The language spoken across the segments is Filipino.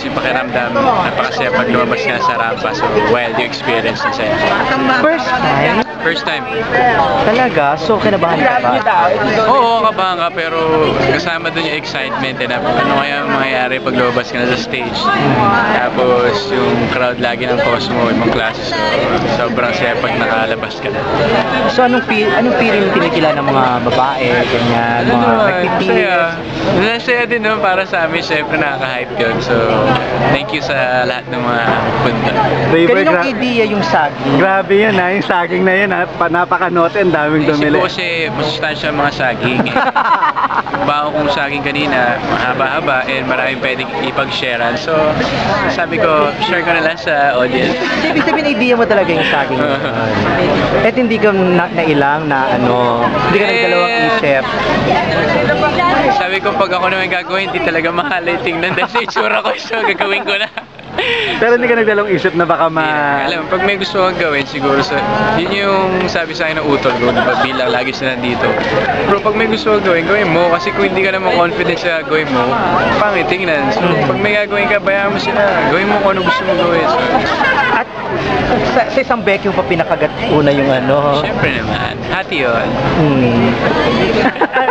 yung pakiramdam. Napakasaya pag lumabas ka sa rampa. So, wild yung experience na sa'yo. First time? First time. Talaga? So, kinabahan ka ba? Oo, kabahan ka, pero kasama dun yung excitement na ano kaya mangyayari pag lumabas ka na sa stage. Tapos yung crowd lagi ng Cosmo, ibang klase. So, sobrang saya pag nakalabas ka na. So, anong feeling tinitila ng mga babae, ganyan, mga nagtitiis? Masaya din no, para sa amin, syempre nakaka-hype yun. So, thank you sa lahat ng mga punta. Kaninong idea yung saging? Grabe yan ha, yung saging na yan ha, napakanote, ang daming Isip dumili. ko kasi masustansya ang mga saging. Bago kong saging kanina, mahaba-haba, and maraming pwedeng ipag-sharean. So, sabi ko, share ko na lang sa audience. Ibig sabihin, idea mo talaga yung saging. At hindi ka nailang na ano, hindi ka nagdalawang isip. Sabi ko, pag ako naman gagawin, hindi talaga mahalay tingnan dahil sa itsura ko, so gagawin ko na. Pero hindi ka nagdalawang isip na baka Alam, pag may gusto kang gawin, siguro yun yung sabi sa akin ng utol ko, diba, bilang lagi sila nandito. Pero pag may gusto kang gawin, gawin mo. Kasi kung hindi ka naman confident sa gawin mo, pangit tingnan. So, pag may gagawin ka, bayaan mo sila. Gawin mo kung ano gusto mo gawin. So, At sa isang Becky mo pa pinakagat una yung ano. syempre naman, hati yun.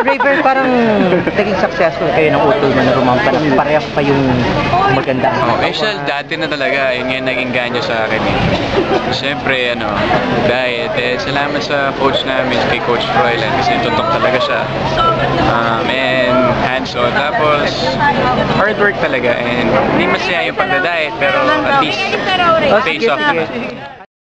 Raver, parang naging successful kayo ng utol mo na rumampa na parehas pa yung maganda. Siya dati na talaga, yun nga naging ganyo sa akin. Siyempre, diet. Salamat sa coach namin, kay Coach Froilan, kasi tutok talaga siya. And hands-on. Tapos, hard work talaga. And hindi masaya yung pagda-diet, pero at least, pays off naman.